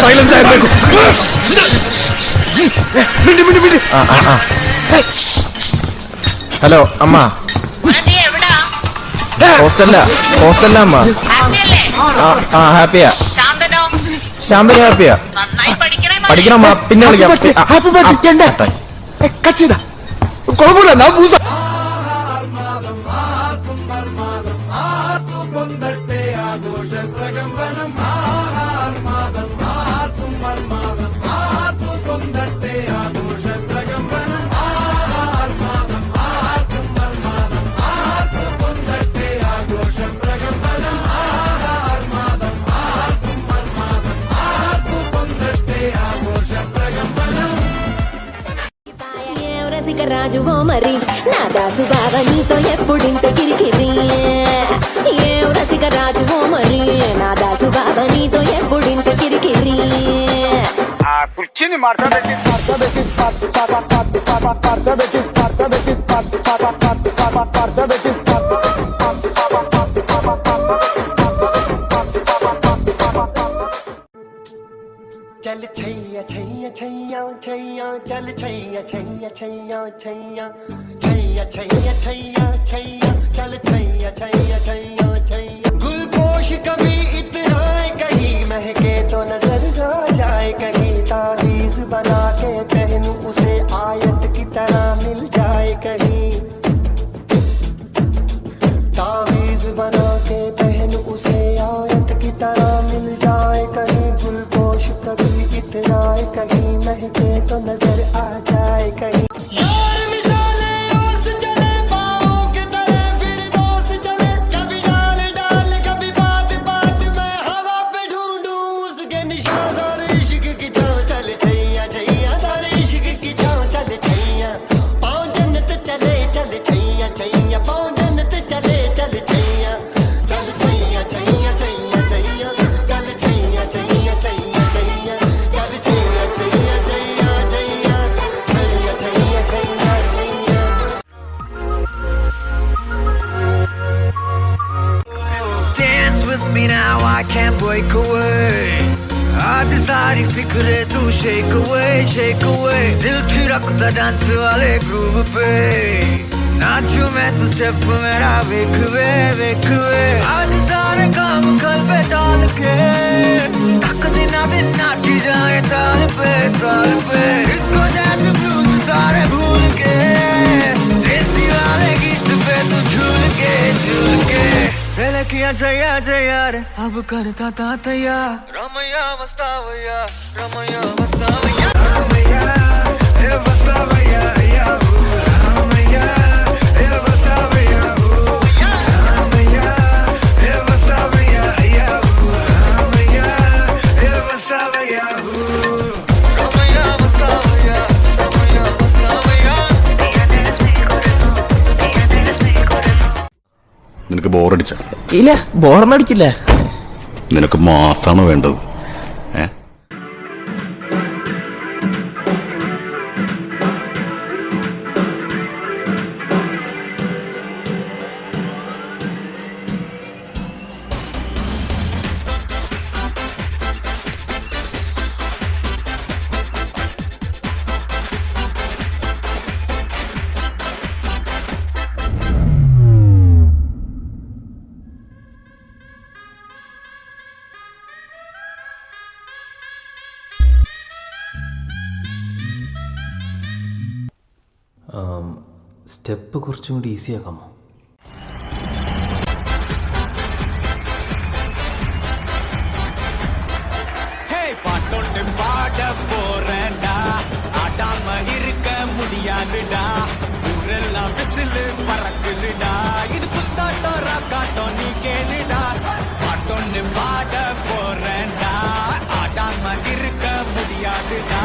Silence ಆಗಿರ್ಬೇಕು. Hello അമ്മ, ഹോസ്റ്റലിലാ അമ്മ. ഹാപ്പിയാ? ശാന്തന് ഹാപ്പിയാ? പഠിക്കണം അമ്മ, പിന്നെ വിളിക്കാം. കുഴപ്പമില്ല, ഞാൻ പൂസ. రాజువో మరి నా దాసు బావ నీతో ఎప్పుడింత కిరికిరి ఏ రసిక రాజువో మరి నా దాసు బావ నీతో ఎప్పుడింత కిరికిరి కుర్చీని మాట్లాడేసి चल छैया छैया छैया छैया चल छैया छैया छैया छैया छैया छैया छैया छैया चल छैया छैया छैया छैया गुलपोश कभी इतराए कहीं महके तो नजर आ जाए कहीं तावीज बना के पहनूं उसे आयत की तरह मिल जाए कहीं तावीज बना के पहनूं उसे आयत की तरह मिल जाए कहीं गुलपोश कभी इतराए कहीं महके तो नजर आ जाए कहीं Now I can't break away. आज सारी फिक्रे तू shake away, shake away. दिल थिरकता डांस वाले ग्रूव पे नाचू मैं तू स्टेप मेरा वेख वे आज सारे काम कल पे डाल के तक दिन नाची जाए ताल पे इसको जैसे ब्लूज सारे भूल के देसी वाले गीत पे तू झूल के पहले किया जया जया रे अब करता था तैयार रमैया वस्तावैया रमैया वस्तावैया रमैया ए वस्तावैया या रमैया ए वस्तावैया रमैया ए वस्तावैया या रमैया ए वस्तावैया रमैया वस्तावैया रमैया वस्तावैया നിനക്ക് ബോറടിച്ച? ഇല്ല, ബോറൊന്നും അടിച്ചില്ല. നിനക്ക് മാസാണ് വേണ്ടത്. സ്റ്റെപ്പ് കുറച്ചും കൂടി ഈസി ആക്കാമോ? பாட்டொண்டு பாட போறேன்டா ஆடாம இருக்க முடியாதுடா ஊரெல்லாம் விசிலு பறக்குதுடா இது குத்தாட்டம் ராக்காட்டம் நீ கேளுடா பாட்டொண்டு பாட போறேன்டா ஆடாம இருக்க முடியாதுடா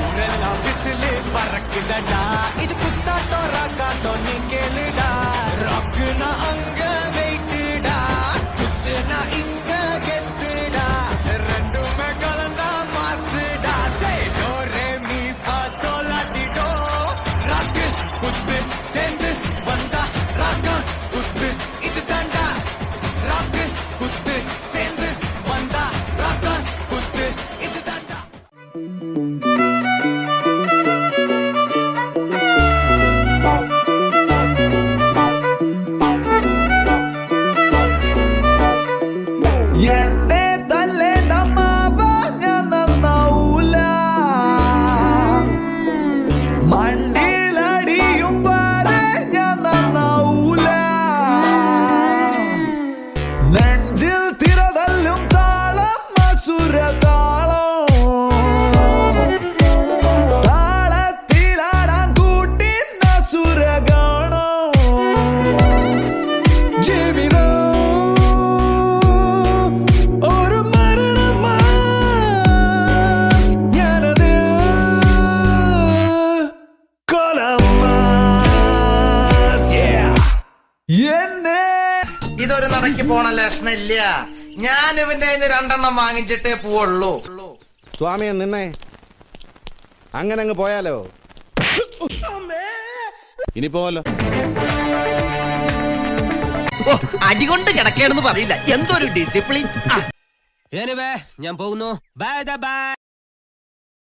ஊரெல்லாம் விசிலு பறக்குதடா இது குத்தாட்டம் ராக்காட்டம் நீ கேளுடா ராக்குனா அங்க வெயிட்டுடா குத்துனா இங்க கெத்துடா ரெண்டுமே கலந்தா மாசுடா சே டோ ரே மீ ஃபா சோல் லா டி டோ ராக்கு குத்து சேர்ந்து வந்தா ராக்கா குத்து இது தாண்டா ராக்கு குத்து சேர்ந்து வந்தா ராக்கா குத்து இது ഇതൊരു നടക്ക് പോണ ലക്ഷണില്ല. ഞാൻ ഇവന്റെ 2 വാങ്ങിച്ചിട്ടേ പോവുള്ളൂ. സ്വാമിയെ നിന്നെ അങ്ങനെ അങ്ങ് പോയാലോ? ഇനി പോവല്ലോ. അടികൊണ്ട് കിടക്കേണെന്ന് പറയില്ല. എന്തൊരു ഡിസിപ്ലിൻ. ഞാൻ പോകുന്നു. Bye bye.